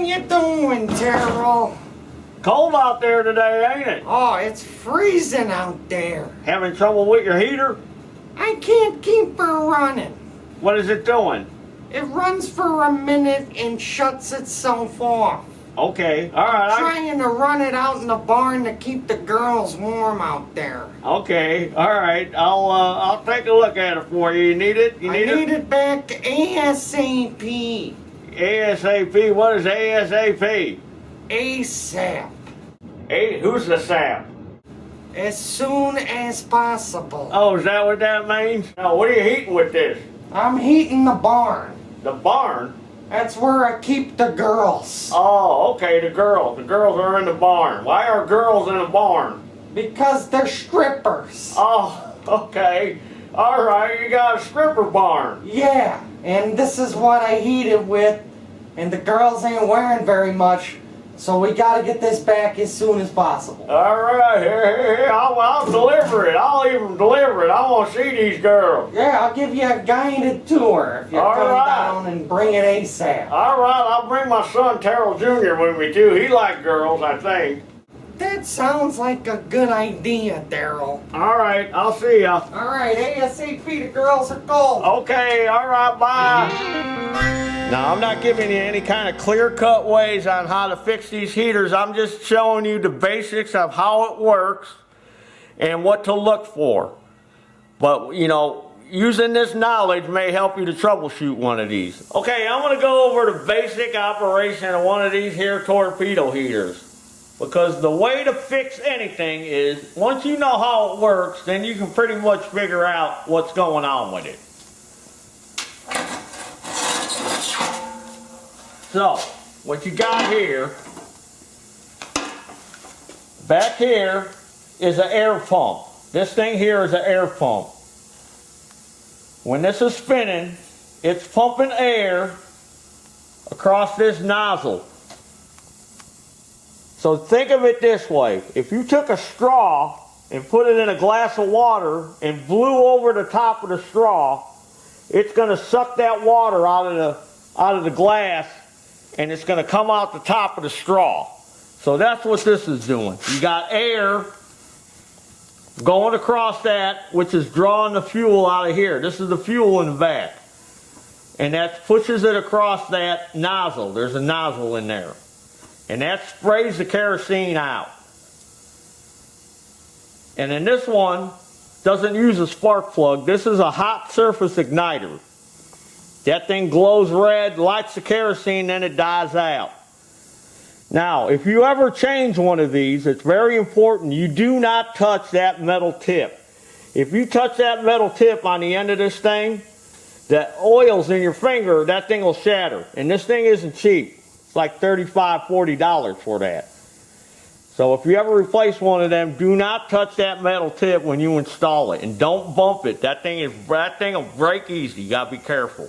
you doing, Taryl? Cold out there today, ain't it? Oh, it's freezing out there. Having trouble with your heater? I can't keep her running. What is it doing? It runs for a minute and shuts itself off. Okay, alright. Trying to run it out in the barn to keep the girls warm out there. Okay, alright. I'll take a look at it for you. You need it? I need it back ASAP. ASAP? What is ASAP? ASAP. Hey, who's the sap? As soon as possible. Oh, is that what that means? Now, what are you heating with this? I'm heating the barn. The barn? That's where I keep the girls. Oh, okay, the girls. The girls are in the barn. Why are girls in a barn? Because they're strippers. Oh, okay. Alright, you got a stripper barn. Yeah, and this is what I heat it with. And the girls ain't wearing very much. So we gotta get this back as soon as possible. Alright, here, I'll deliver it. I'll even deliver it. I want to see these girls. Yeah, I'll give you a guided tour if you come down and bring it ASAP. Alright, I'll bring my son Taryl Jr. with me too. He likes girls, I think. That sounds like a good idea, Daryl. Alright, I'll see ya. Alright, ASAP, the girls are cold. Okay, alright, bye. Now, I'm not giving you any kind of clear-cut ways on how to fix these heaters. I'm just showing you the basics of how it works and what to look for. But, you know, using this knowledge may help you to troubleshoot one of these. Okay, I'm going to go over the basic operation of one of these here torpedo heaters. Because the way to fix anything is, once you know how it works, then you can pretty much figure out what's going on with it. So, what you got here, back here is an air pump. This thing here is an air pump. When this is spinning, it's pumping air across this nozzle. So think of it this way. If you took a straw and put it in a glass of water and blew over the top of the straw, it's going to suck that water out of the glass, and it's going to come out the top of the straw. So that's what this is doing. You got air going across that, which is drawing the fuel out of here. This is the fuel in the back. And that pushes it across that nozzle. There's a nozzle in there. And that sprays the kerosene out. And then this one doesn't use a spark plug. This is a hot surface igniter. That thing glows red, lights the kerosene, then it dies out. Now, if you ever change one of these, it's very important you do not touch that metal tip. If you touch that metal tip on the end of this thing, the oil's in your finger, that thing will shatter. And this thing isn't cheap. It's like $35, $40 for that. So if you ever replace one of them, do not touch that metal tip when you install it. And don't bump it. That thing will break easy. You gotta be careful.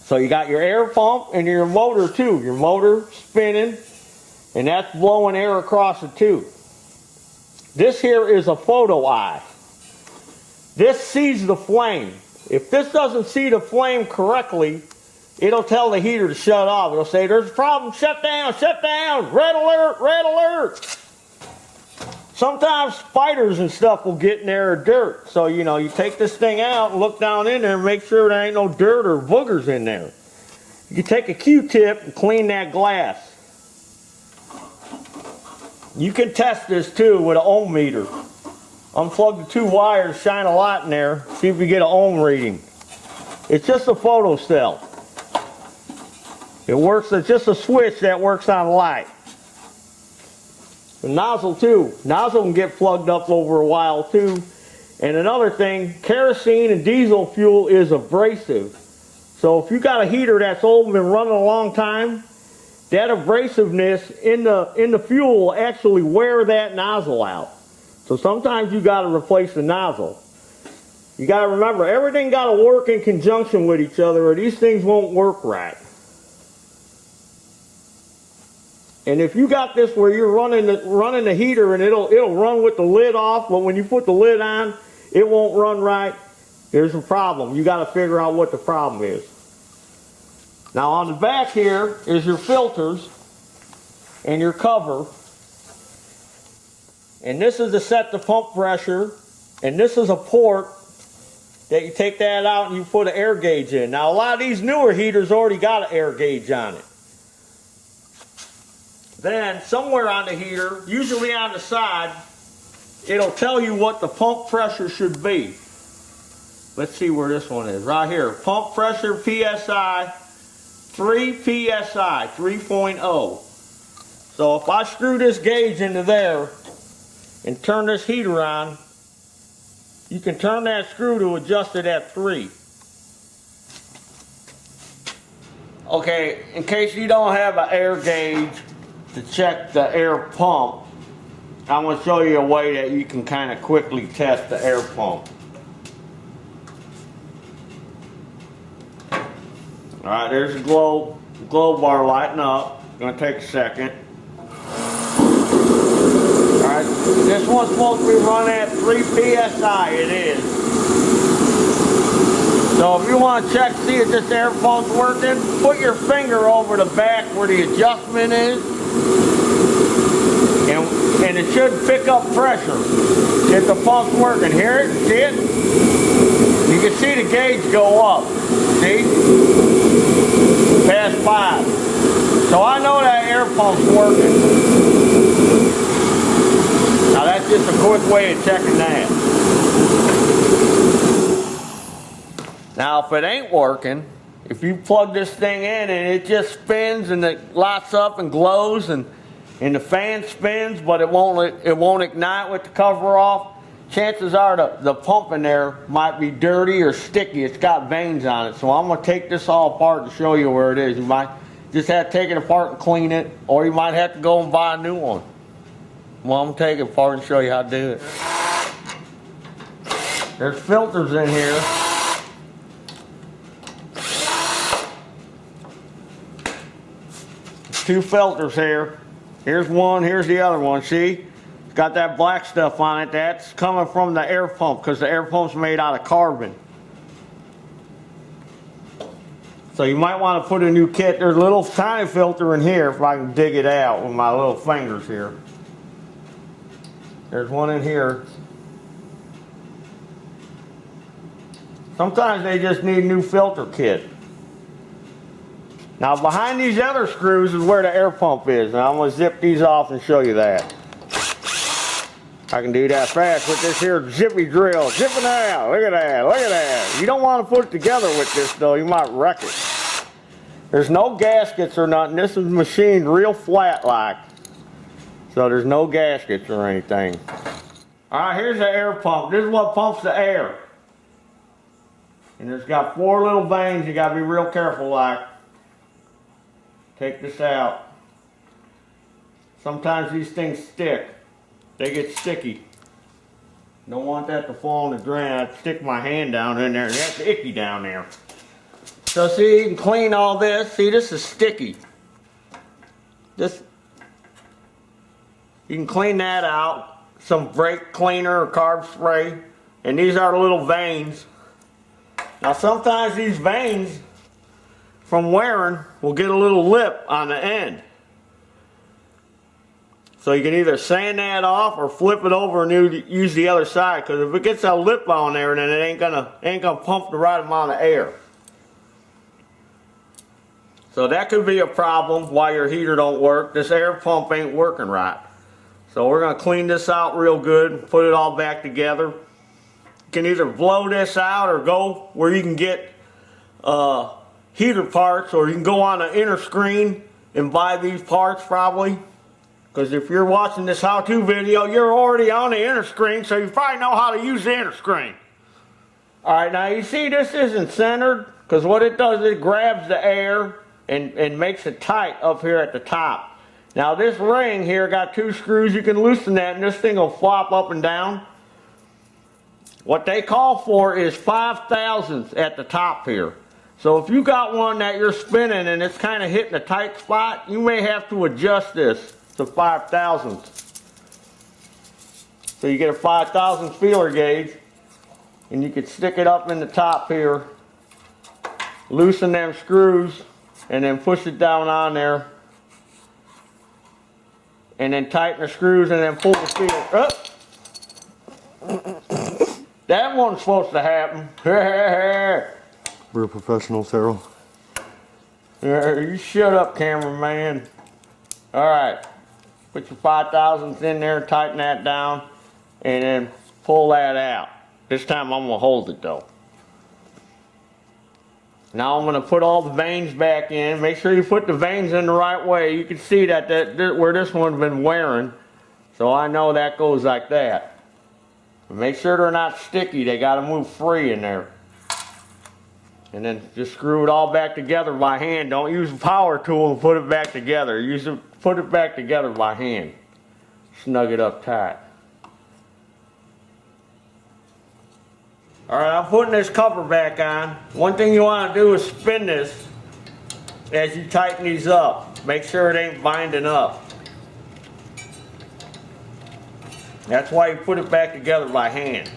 So you got your air pump and your motor too. Your motor spinning, and that's blowing air across it too. This here is a photo eye. This sees the flame. If this doesn't see the flame correctly, it'll tell the heater to shut off. It'll say, there's a problem, shut down, red alert, red alert. Sometimes spiders and stuff will get in there or dirt. So, you know, you take this thing out and look down in there and make sure there ain't no dirt or boogers in there. You can take a Q-tip and clean that glass. You can test this too with an ohm meter. Unplug the two wires, shine a light in there, see if you get an ohm reading. It's just a photo cell. It works, it's just a switch that works on light. The nozzle too. Nozzle can get plugged up over a while too. And another thing, kerosene and diesel fuel is abrasive. So if you got a heater that's old and been running a long time, that abrasiveness in the fuel will actually wear that nozzle out. So sometimes you got to replace the nozzle. You got to remember, everything got to work in conjunction with each other or these things won't work right. And if you got this where you're running the heater and it'll run with the lid off, but when you put the lid on, it won't run right, there's a problem. You got to figure out what the problem is. Now on the back here is your filters and your cover. And this is to set the pump pressure. And this is a port that you take that out and you put an air gauge in. Now a lot of these newer heaters already got an air gauge on it. Then somewhere on the heater, usually on the side, it'll tell you what the pump pressure should be. Let's see where this one is. Right here. Pump pressure PSI, 3 PSI, 3.0. So if I screw this gauge into there and turn this heater on, you can turn that screw to adjust it at 3. Okay, in case you don't have an air gauge to check the air pump, I'm going to show you a way that you can kind of quickly test the air pump. Alright, there's the glow bar lighting up. Going to take a second. Alright, this one's supposed to be running at 3 PSI. It is. So if you want to check, see if this air pump's working, put your finger over the back where the adjustment is. And it should pick up pressure if the pump's working. Hear it? See it? You can see the gauge go up. See? Past 5. So I know that air pump's working. Now that's just a quick way of checking that. Now if it ain't working, if you plug this thing in and it just spins and it lights up and glows and the fan spins but it won't ignite with the cover off, chances are the pump in there might be dirty or sticky. It's got veins on it. So I'm going to take this all apart to show you where it is. You might just have to take it apart and clean it, or you might have to go and buy a new one. Well, I'm going to take it apart and show you how to do it. There's filters in here. There's 2 filters here. Here's one, here's the other one. See? It's got that black stuff on it. That's coming from the air pump because the air pump's made out of carbon. So you might want to put a new kit. There's a little tiny filter in here if I can dig it out with my little fingers here. There's one in here. Sometimes they just need a new filter kit. Now behind these other screws is where the air pump is. Now I'm going to zip these off and show you that. I can do that fast with this here zippy drill. Zip it out. Look at that. Look at that. You don't want to put it together with this though. You might wreck it. There's no gaskets or nothing. This is machined real flat like. So there's no gaskets or anything. Alright, here's the air pump. This is what pumps the air. And it's got 4 little veins. You got to be real careful like. Take this out. Sometimes these things stick. They get sticky. Don't want that to fall in the drain. I'd stick my hand down in there. That's icky down there. So see, you can clean all this. See, this is sticky. This, you can clean that out. Some brake cleaner or carb spray. And these are the little veins. Now sometimes these veins from wearing will get a little lip on the end. So you can either sand that off or flip it over and use the other side, because if it gets a lip on there, then it ain't gonna pump the right amount of air. So that could be a problem why your heater don't work. This air pump ain't working right. So we're gonna clean this out real good, put it all back together. You can either blow this out or go where you can get heater parts, or you can go on an inner screen and buy these parts probably. Because if you're watching this how-to video, you're already on the inner screen, so you probably know how to use the inner screen. Alright, now you see this isn't centered, because what it does is it grabs the air and makes it tight up here at the top. Now this ring here got 2 screws. You can loosen that and this thing will flop up and down. What they call for is 5 thousandths at the top here. So if you got one that you're spinning and it's kind of hitting a tight spot, you may have to adjust this to 5 thousandths. So you get a 5 thousandths feeler gauge and you can stick it up in the top here, loosen them screws, and then push it down on there. And then tighten the screws and then pull the seal up. That wasn't supposed to happen. We're professionals, Taryl. You shut up, cameraman. Alright. Put your 5,000ths in there, tighten that down, and then pull that out. This time I'm going to hold it though. Now I'm going to put all the vanes back in. Make sure you put the vanes in the right way. You can see that where this one's been wearing. So I know that goes like that. But make sure they're not sticky. They got to move free in there. And then just screw it all back together by hand. Don't use a power tool to put it back together. Put it back together by hand. Snug it up tight. Alright, I'm putting this cover back on. One thing you want to do is spin this as you tighten these up. Make sure it ain't binding up. That's why you put it back together by hand.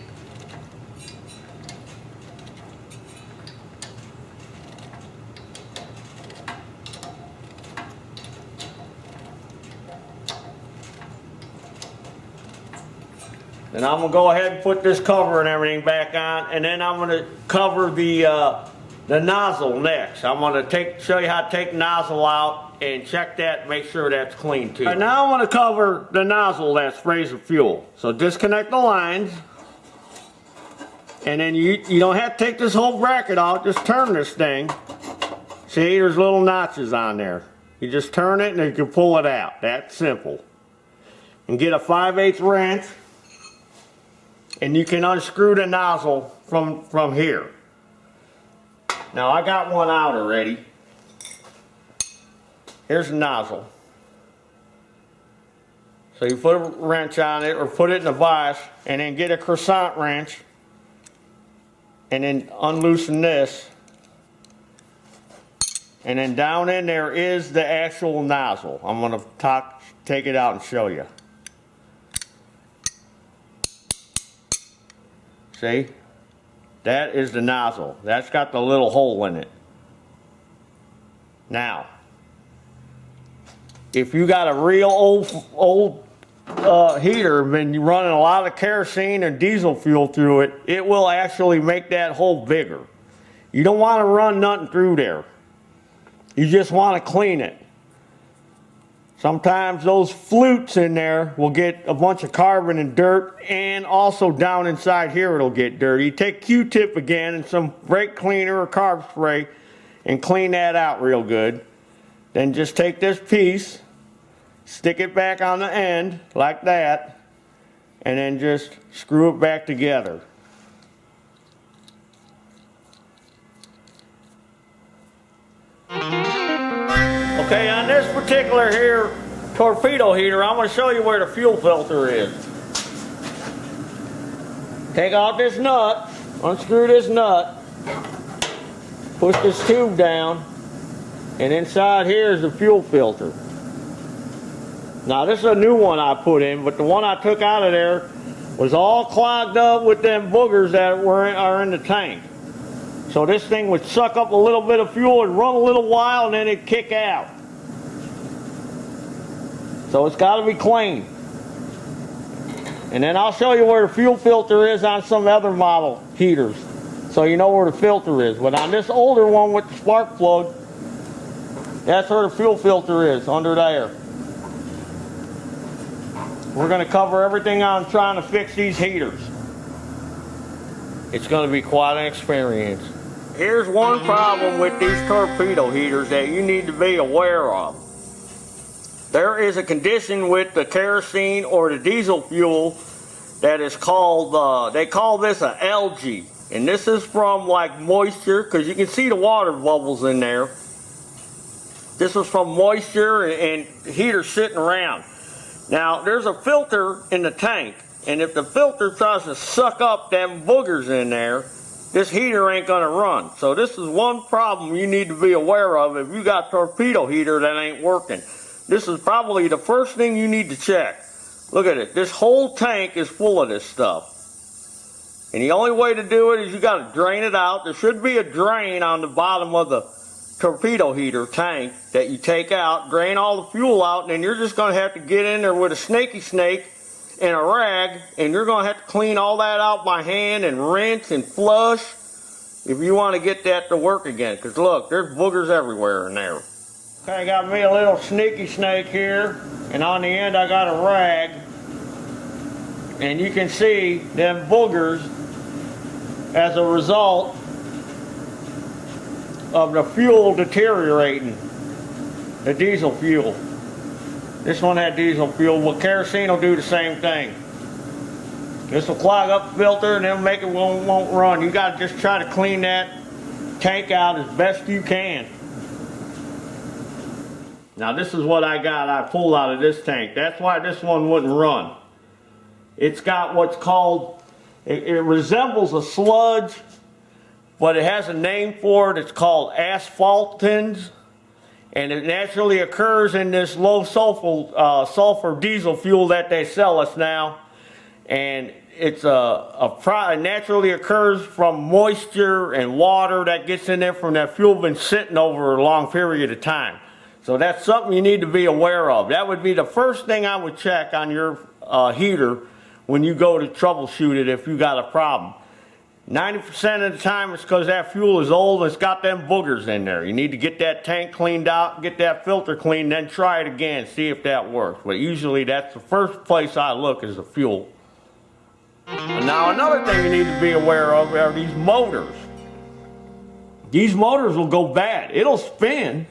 Then I'm going to go ahead and put this cover and everything back on, and then I'm going to cover the nozzle next. I'm going to show you how to take the nozzle out and check that, make sure that's clean too. And now I'm going to cover the nozzle that sprays the fuel. So disconnect the lines, and then you don't have to take this whole bracket out, just turn this thing. See, there's little notches on there. You just turn it and you can pull it out. That's simple. And get a 5/8 wrench. And you can unscrew the nozzle from here. Now I got one out already. Here's the nozzle. So you put a wrench on it or put it in a vise and then get a crescent wrench and then unloosen this. And then down in there is the actual nozzle. I'm going to take it out and show you. See? That is the nozzle. That's got the little hole in it. Now, if you got a real old heater, been running a lot of kerosene or diesel fuel through it, it will actually make that hole bigger. You don't want to run nothing through there. You just want to clean it. Sometimes those flutes in there will get a bunch of carbon and dirt, and also down inside here it'll get dirty. Take Q-tip again and some brake cleaner or carb spray and clean that out real good. Then just take this piece, stick it back on the end like that, and then just screw it back together. Okay, on this particular here torpedo heater, I'm going to show you where the fuel filter is. Take out this nut, unscrew this nut, push this tube down, and inside here is the fuel filter. Now this is a new one I put in, but the one I took out of there was all clogged up with them boogers that are in the tank. So this thing would suck up a little bit of fuel and run a little while and then it'd kick out. So it's got to be clean. And then I'll show you where the fuel filter is on some other model heaters, so you know where the filter is. But on this older one with the spark plug, that's where the fuel filter is, under there. We're going to cover everything on trying to fix these heaters. It's going to be quite an experience. Here's one problem with these torpedo heaters that you need to be aware of. There is a condition with the kerosene or the diesel fuel that is called, they call this an algae. And this is from like moisture, because you can see the water bubbles in there. This is from moisture and heater sitting around. Now, there's a filter in the tank, and if the filter tries to suck up them boogers in there, this heater ain't gonna run. So this is one problem you need to be aware of if you got a torpedo heater that ain't working. This is probably the first thing you need to check. Look at it. This whole tank is full of this stuff. And the only way to do it is you got to drain it out. There should be a drain on the bottom of torpedo heater tank that you take out, drain all the fuel out, and then you're just going to have to get in there with a snaky snake and a rag, and you're going to have to clean all that out by hand and rinse and flush if you want to get that to work again. Because look, there's boogers everywhere in there. Okay, I got me a little sneaky snake here, and on the end I got a rag, and you can see them boogers as a result of the fuel deteriorating, the diesel fuel. This one had diesel fuel, but kerosene will do the same thing. This will clog up the filter and then make it won't run. You got to just try to clean that tank out as best you can. Now this is what I pulled out of this tank. That's why this one wouldn't run. It's got what's called, it resembles a sludge, but it has a name for it. It's called asphaltins, and it naturally occurs in this low sulfur diesel fuel that they sell us now. And it's it naturally occurs from moisture and water that gets in there from that fuel been sitting over a long period of time. So that's something you need to be aware of. That would be the first thing I would check on your heater when you go to troubleshoot it if you got a problem. 90% of the time it's because that fuel is old and it's got them boogers in there. You need to get that tank cleaned out, get that filter cleaned, then try it again, see if that works. But usually that's the first place I look, is the fuel. And now another thing you need to be aware of are these motors. These motors will go bad. It'll spin,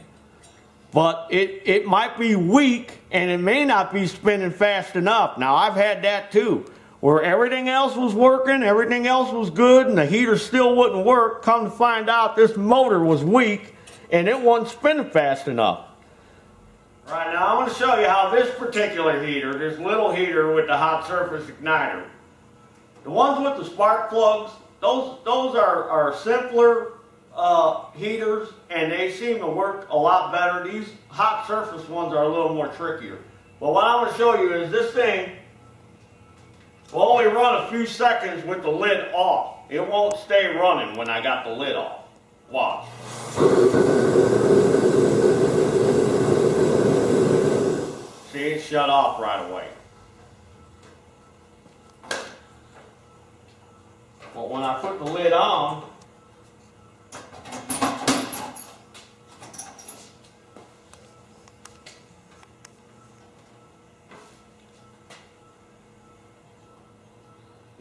but it might be weak and it may not be spinning fast enough. Now I've had that too, where everything else was working, everything else was good, and the heater still wouldn't work. Come to find out, this motor was weak and it wasn't spinning fast enough. Right, now I want to show you how this particular heater, this little heater with the hot surface igniter, the ones with the spark plugs, those are simpler heaters, and they seem to work a lot better. These hot surface ones are a little more trickier. But what I want to show you is this thing will only run a few seconds with the lid off. It won't stay running when I got the lid off. Watch. See, it shut off right away. But when I put the lid on,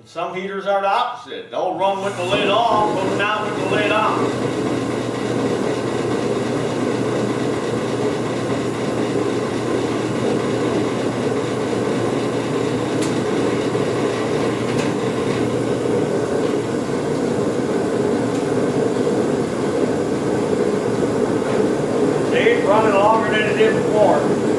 some heaters are the opposite. They'll run with the lid off, but not with the lid on. See, it's running longer than it did before.